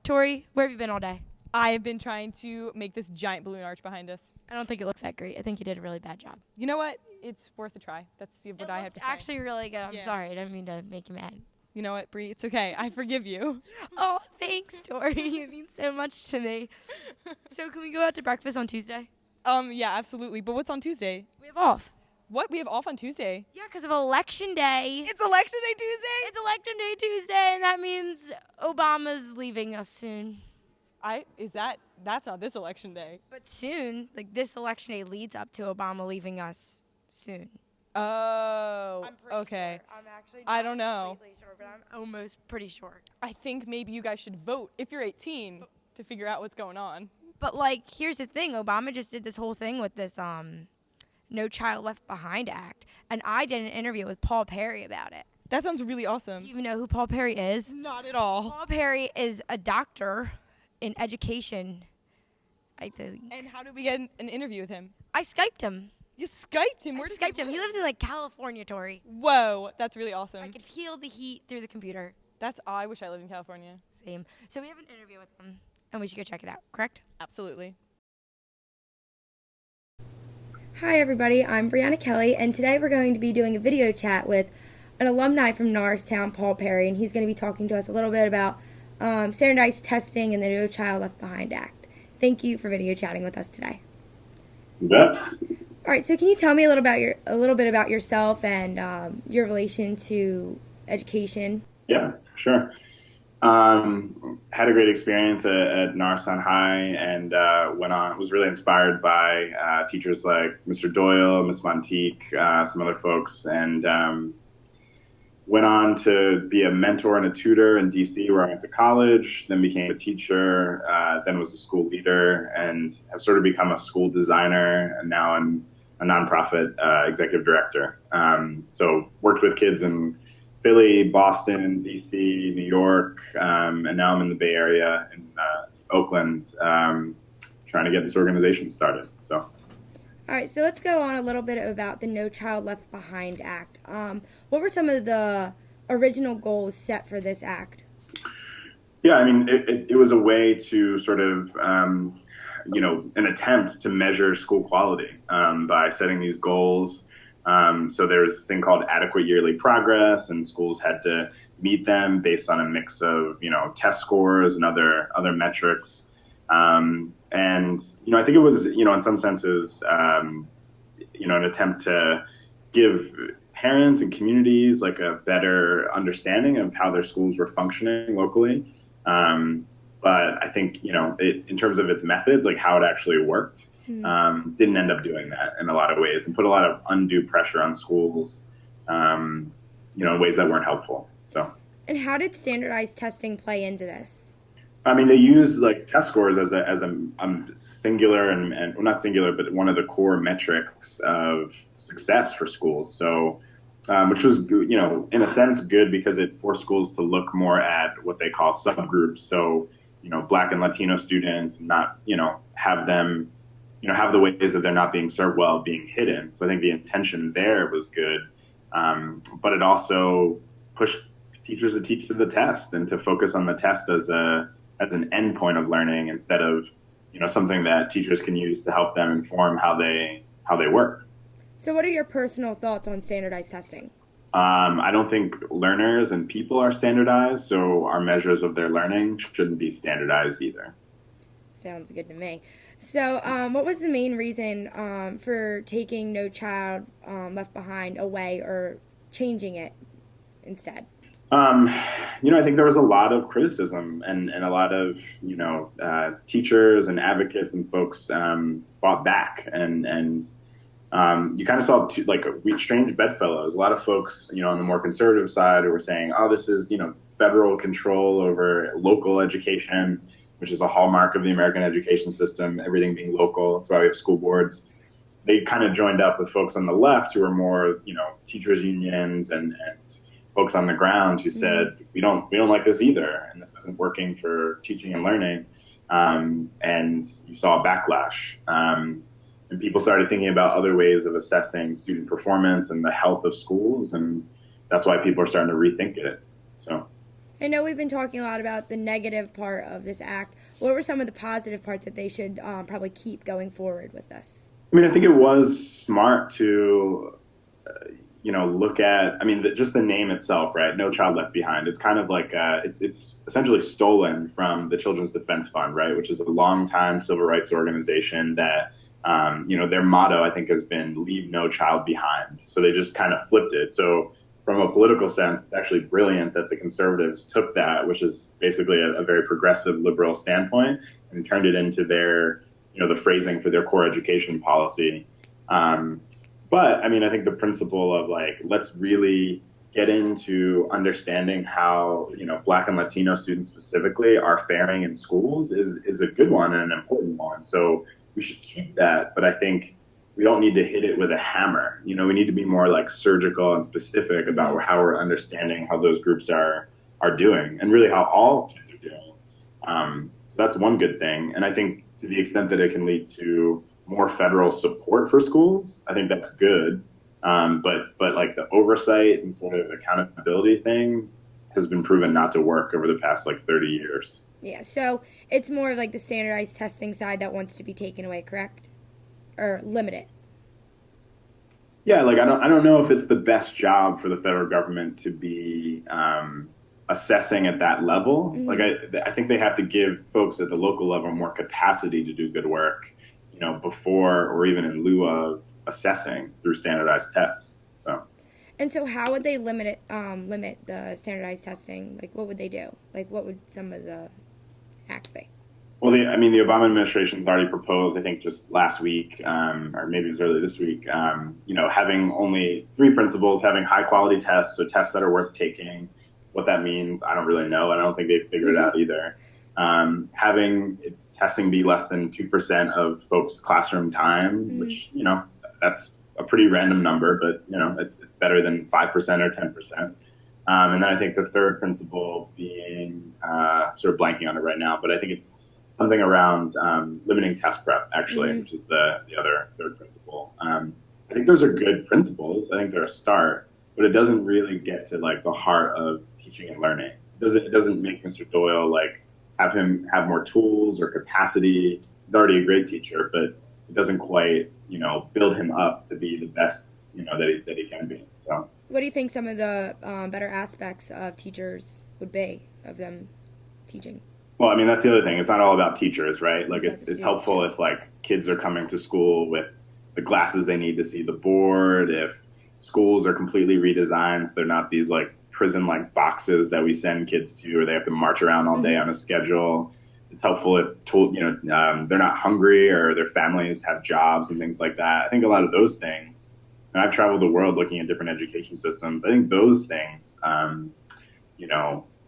Tori, where have you been all day? I have been trying to make this giant balloon arch behind us. I don't think it looks that great. I think you did a really bad job. You know what? It's worth a try. That's what I have to say. It's actually really good. I'm Yeah. sorry. I didn't mean to make you mad. You know what, Bree? It's okay. I forgive you. Oh, thanks, Tori. You mean so much to me. So can we go out to breakfast on Tuesday? Yeah, absolutely. But what's on Tuesday? We have off. What? We have off on Tuesday? Yeah, because of Election Day. It's Election Day Tuesday? It's Election Day Tuesday, and that means Obama's leaving us soon. That's not this election day. But soon, like this election day leads up to Obama leaving us soon. Oh, I'm pretty okay. sure. I'm actually I don't know. completely sure, but I'm almost pretty sure. I think maybe you guys should vote if you're 18 to figure out what's going on. But like, here's the thing: Obama just did this whole thing with this No Child Left Behind Act, and I did an interview with Paul Perry about it. That sounds really Do awesome. you even know who Paul Perry is? Not at all. Paul Perry is a doctor in education, I think. And how did we get an interview with him? I Skyped him. You Skyped him? I Where did Skyped him. He lives in like California, Tori. Whoa, that's really I awesome. could feel the heat through the computer. I wish I lived in California. Same. So we have an interview with him, and we should go check it out, correct? Absolutely. Hi everybody, I'm Brianna Kelly, and today we're going to be doing a video chat with an alumni from Norristown, Paul Perry, and he's going to be talking to us a little bit about standardized testing and the No Child Left Behind Act. Thank you for video chatting with us today. You bet. All right, so can you tell me a little bit about yourself and your relation to education? Yeah, sure. Had a great experience at Norristown High, and was really inspired by teachers like Mr. Doyle, Miss Montique, some other folks, and went on to be a mentor and a tutor in DC, where I went to college, then became a teacher, then was a school leader, and have sort of become a school designer, and now I'm a nonprofit executive director. So worked with kids in Philly, Boston, DC, New York, and now I'm in the Bay Area in Oakland, trying to get this organization started. So. All right, so let's go on a little bit about the No Child Left Behind Act. What were some of the original goals set for this act? Yeah, I mean, it was a way to sort of, an attempt to measure school quality by setting these goals. So there's this thing called adequate yearly progress, and schools had to meet them based on a mix of, test scores and other metrics. And, I think it was, in some senses, an attempt to give parents and communities like a better understanding of how their schools were functioning locally. But I think, in terms of its methods, like how it actually worked, didn't end up doing that in a lot of ways, and put a lot of undue pressure on schools, in ways that weren't helpful. So. And how did standardized testing play into this? I mean, they use like test scores as a singular and well, not singular, but one of the core metrics of success for schools. So, which was, in a sense good because it forced schools to look more at what they call subgroups. So, Black and Latino students, not, have them, have the ways that they're not being served well being hidden. So I think the intention there was good, but it also pushed teachers to teach to the test and to focus on the test as an end point of learning instead of, something that teachers can use to help them inform how they work. So what are your personal thoughts on standardized testing? I don't think learners and people are standardized, so our measures of their learning shouldn't be standardized either. Sounds good to me. So what was the main reason for taking No Child Left Behind away or changing it instead? I think there was a lot of criticism and a lot of, teachers and advocates and folks fought back. And you kind of saw strange bedfellows. A lot of folks, on the more conservative side who were saying, oh, this is, federal control over local education, which is a hallmark of the American education system, everything being local. That's why we have school boards. They kind of joined up with folks on the left who are more, teachers unions and folks on the ground who said, we don't like this either, and this isn't working for teaching and learning. And you saw a backlash. And people started thinking about other ways of assessing student performance and the health of schools, and that's why people are starting to rethink it. So. I know we've been talking a lot about the negative part of this act. What were some of the positive parts that they should probably keep going forward with this? I mean, I think it was smart to, look at, I mean, just the name itself, right? No Child Left Behind. It's kind of like, it's essentially stolen from the Children's Defense Fund, right? Which is a longtime civil rights organization that, their motto, I think, has been leave no child behind. So they just kind of flipped it. So from a political sense, it's actually brilliant that the conservatives took that, which is basically a very progressive liberal standpoint, and turned it into their, the phrasing for their core education policy. But I mean, I think the principle of like, let's really get into understanding how, Black and Latino students specifically are faring in schools is a good one and an important one. So we should keep that. But I think we don't need to hit it with a hammer. We need to be more like surgical and specific about how we're understanding how those groups are doing, and really how all kids are doing. So that's one good thing. And I think to the extent that it can lead to more federal support for schools, I think that's good. But like the oversight and sort of accountability thing has been proven not to work over the past like 30 years. Yeah, so it's more of like the standardized testing side that wants to be taken away, correct? Or limited? Yeah, like I don't know if it's the best job for the federal government to be assessing at that level. Mm-hmm. Like I think they have to give folks at the local level more capacity to do good work, before or even in lieu of assessing through standardized tests. So. And so how would they limit the standardized testing? Like, what would they do? Like, what would some of the acts be? Well, the Obama administration's already proposed, I think just last week, or maybe it was early this week, having only 3 principles, having high quality tests, so tests that are worth taking. What that means, I don't really know. I don't think they've figured it out either. Having testing be less than 2% of folks' classroom time, which, that's a pretty random number, but, it's better than 5% or 10%. And then I think the third principle being, sort of blanking on it right now, but I think it's something around limiting test prep, actually, which is the other third principle. I think those are good principles. I think they're a start, but it doesn't really get to like the heart of teaching and learning. It doesn't make Mr. Doyle like have him have more tools or capacity. He's already a great teacher, but it doesn't quite, build him up to be the best, that he can be. So, what do you think some of the better aspects of teachers would be, of them teaching? Well, I mean, that's the other thing. It's not all about teachers, right? Like, it's helpful if, like, kids are coming to school with the glasses they need to see the board, if schools are completely redesigned so they're not these, like, prison-like boxes that we send kids to, or they have to march around all day on a schedule. It's helpful if, they're not hungry or their families have jobs and things like that. I think a lot of those things, and I've traveled the world looking at different education systems, I think those things,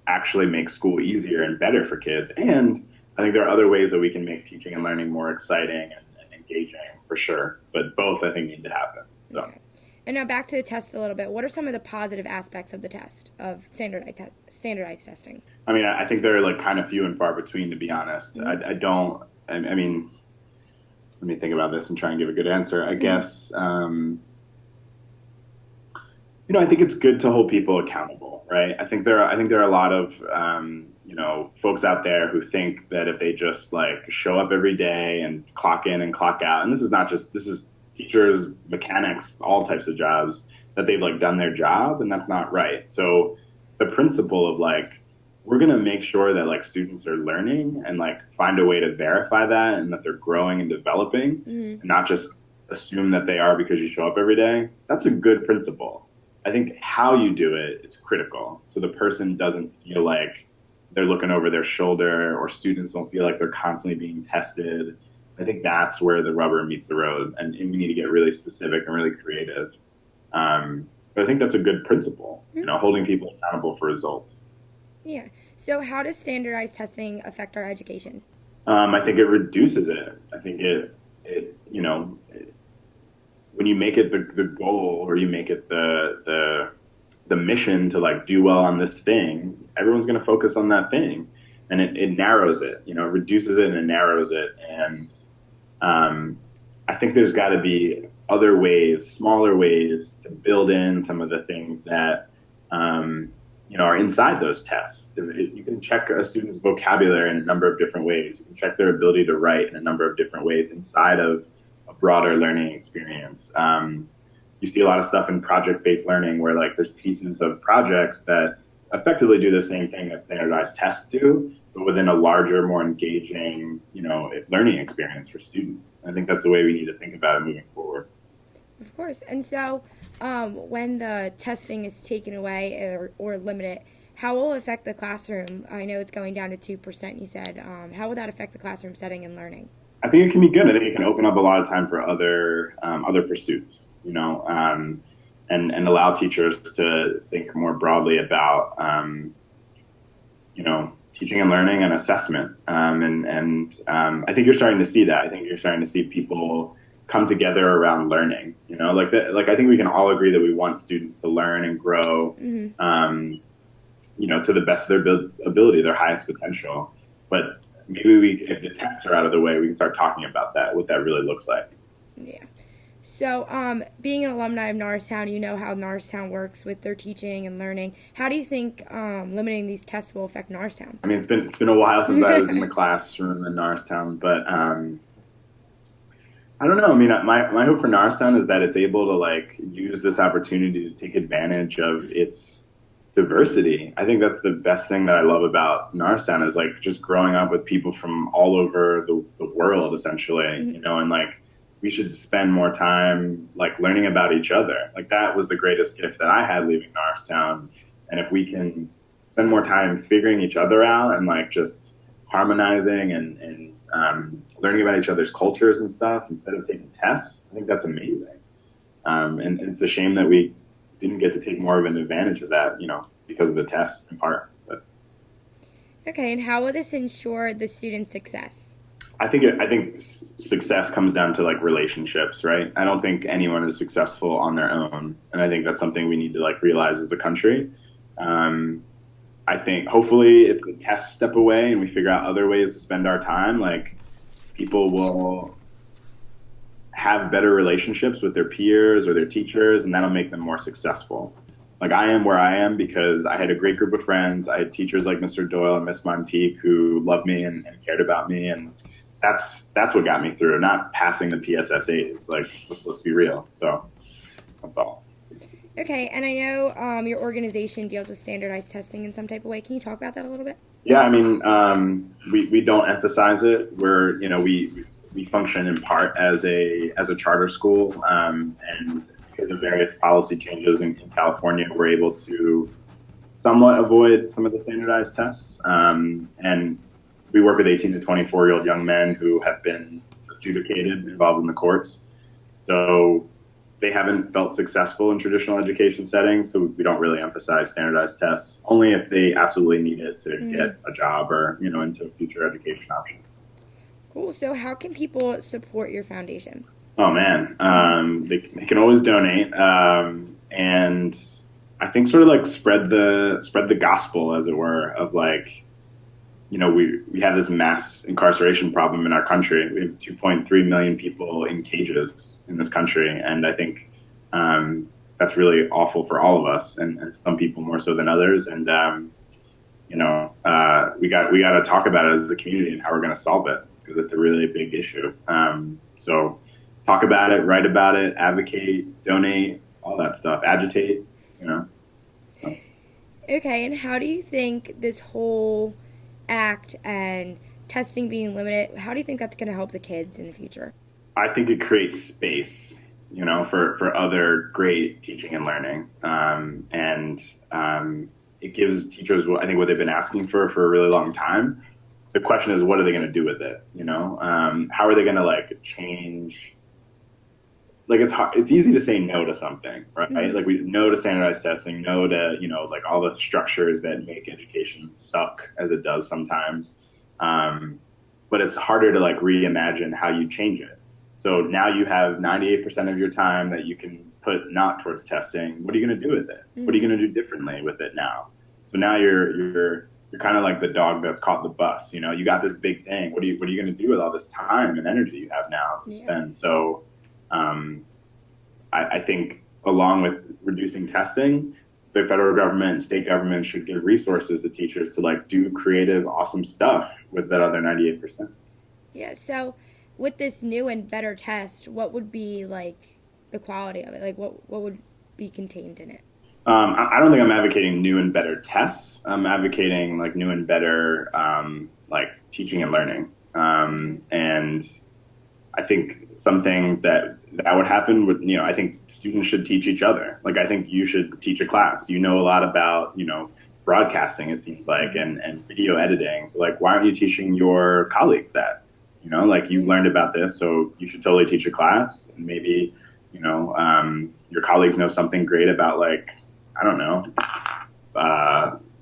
actually make school easier and better for kids. And I think there are other ways that we can make teaching and learning more exciting and engaging, for sure. But both, I think, need to happen. So. Okay. And now back to the test a little bit. What are some of the positive aspects of the test, of standardized testing? I mean, I think they're like kind of few and far between, to be honest. I mean, let me think about this and try and give a good answer. I guess, I think it's good to hold people accountable, right? I think there are a lot of, folks out there who think that if they just like show up every day and clock in and clock out, and this is teachers, mechanics, all types of jobs, that they've like done their job, and that's not right. So the principle of like, we're going to make sure that like students are learning and like find a way to verify that and that they're growing and developing, and not just assume that they are because you show up every day. That's a good principle. I think how you do it is critical. So the person doesn't feel like they're looking over their shoulder, or students don't feel like they're constantly being tested. I think that's where the rubber meets the road, and we need to get really specific and really creative. But I think that's a good principle, holding people accountable for results. Yeah. So how does standardized testing affect our education? I think it reduces it. I think when you make it the goal, or you make it the mission to like do well on this thing, everyone's going to focus on that thing, and it narrows it. It reduces it and it narrows it. And I think there's got to be other ways, smaller ways, to build in some of the things that are inside those tests. You can check a student's vocabulary in a number of different ways. You can check their ability to write in a number of different ways inside of a broader learning experience. You see a lot of stuff in project-based learning where like there's pieces of projects that effectively do the same thing that standardized tests do, but within a larger, more engaging, learning experience for students. I think that's the way we need to think about it moving forward. Of course. And so when the testing is taken away or limited, how will it affect the classroom? I know it's going down to 2%, you said. How will that affect the classroom setting and learning? I think it can be good. I think it can open up a lot of time for other pursuits, and allow teachers to think more broadly about, teaching and learning and assessment. I think you're starting to see that. I think you're starting to see people come together around learning. I think we can all agree that we want students to learn and grow, to the best of their ability, their highest potential. But maybe if the tests are out of the way, we can start talking about that, what that really looks like. Yeah. So, being an alumni of Norristown, you know how Norristown works with their teaching and learning. How do you think limiting these tests will affect Norristown? I mean, it's been a while since I was in the classroom in Norristown, but I don't know. I mean, my hope for Norristown is that it's able to use this opportunity to take advantage of its diversity. I think that's the best thing that I love about Norristown is just growing up with people from all over the world, essentially, and we should spend more time learning about each other. That was the greatest gift that I had leaving Norristown. And if we can spend more time figuring each other out and just harmonizing and learning about each other's cultures and stuff instead of taking tests, I think that's amazing. And it's a shame that we didn't get to take more of an advantage of that, because of the tests in part. But. Okay, and how will this ensure the student's success? I think success comes down to relationships, right? I don't think anyone is successful on their own, and I think that's something we need to realize as a country. I think hopefully if the tests step away and we figure out other ways to spend our time, people will have better relationships with their peers or their teachers, and that'll make them more successful. I am where I am because I had a great group of friends. I had teachers like Mr. Doyle and Miss Monteith who loved me and cared about me, and that's what got me through, not passing the PSSAs. Let's be real. So that's all. Okay, and I know your organization deals with standardized testing in some type of way. Can you talk about that a little bit? Yeah, I mean, we don't emphasize it. We function in part as a charter school, and because of various policy changes in California, we're able to somewhat avoid some of the standardized tests. And we work with 18 to 24-year-old young men who have been adjudicated, involved in the courts. So they haven't felt successful in traditional education settings, so we don't really emphasize standardized tests, only if they absolutely need it to get a job or, into a future education option. Cool. So how can people support your foundation? Oh, man. They can always donate. And I think sort of spread the gospel, as it were, of we have this mass incarceration problem in our country. We have 2.3 million people in cages in this country, and I think that's really awful for all of us, and some people more so than others. And we got to talk about it as a community and how we're going to solve it, because it's a really big issue. So talk about it, write about it, advocate, donate, all that stuff, agitate. So. Okay, and how do you think this whole act and testing being limited, how do you think that's going to help the kids in the future? I think it creates space, for other great teaching and learning. It gives teachers, I think, what they've been asking for a really long time. The question is, what are they going to do with it? How are they going to change? It's easy to say no to something, right? Mm-hmm. We no to standardized testing, no to, all the structures that make education suck as it does sometimes. But it's harder to reimagine how you change it. So now you have 98% of your time that you can put not towards testing. What are you going to do with it? Mm-hmm. What are you going to do differently with it now? So now you're kind of like the dog that's caught the bus. You got this big thing. What are you going to do with all this time and energy you have now to spend? So I think along with reducing testing, the federal government and state government should give resources to teachers to like do creative, awesome stuff with that other 98%. Yeah, so with this new and better test, what would be like the quality of it? Like what would be contained in it? I don't think I'm advocating new and better tests. I'm advocating like new and better like teaching and learning. And I think some things that would happen with, I think students should teach each other. Like I think you should teach a class. You know a lot about, broadcasting, it seems like, and video editing. So like, why aren't you teaching your colleagues that? Like you learned about this, so you should totally teach a class. And maybe, your colleagues know something great about like, I don't know,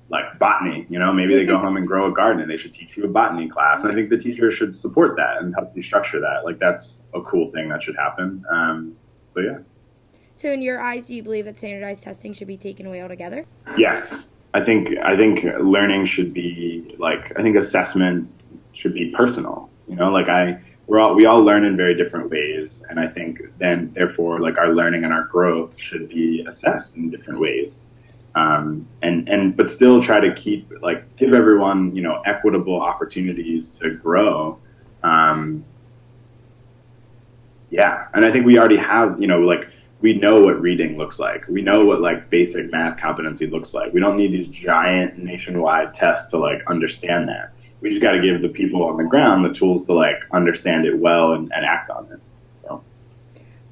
like botany, maybe they go home and grow a garden and they should teach you a botany class. And I think the teacher should support that and help you structure that. Like that's a cool thing that should happen. So yeah. So in your eyes, do you believe that standardized testing should be taken away altogether? Yes. I think learning should be like, I think assessment should be personal, like we all learn in very different ways. And I think then therefore like our learning and our growth should be assessed in different ways. But still try to give everyone, equitable opportunities to grow. Yeah. And I think we already have, we know what reading looks like. We know what like basic math competency looks like. We don't need these giant nationwide tests to like understand that. We just got to give the people on the ground the tools to like understand it well and act on it. So.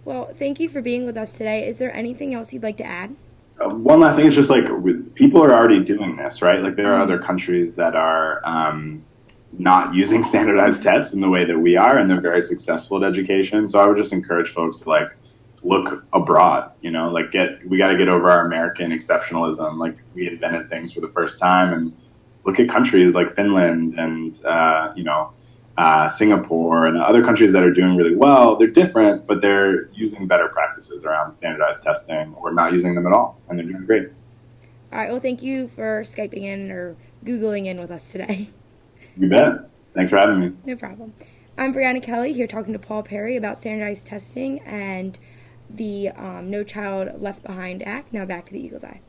Well, thank you for being with us today. Is there anything else you'd like to add? One last thing is just like people are already doing this, right? Like there are other countries that are not using standardized tests in the way that we are, and they're very successful at education. So I would just encourage folks to like look abroad, we got to get over our American exceptionalism. Like we invented things for the first time, and look at countries like Finland and Singapore and other countries that are doing really well. They're different, but they're using better practices around standardized testing or not using them at all, and they're doing great. All right. Well, thank you for Skyping in or Googling in with us today. You bet. Thanks for having me. No problem. I'm Brianna Kelly here talking to Paul Perry about standardized testing and the No Child Left Behind Act. Now back to the Eagle's Eye.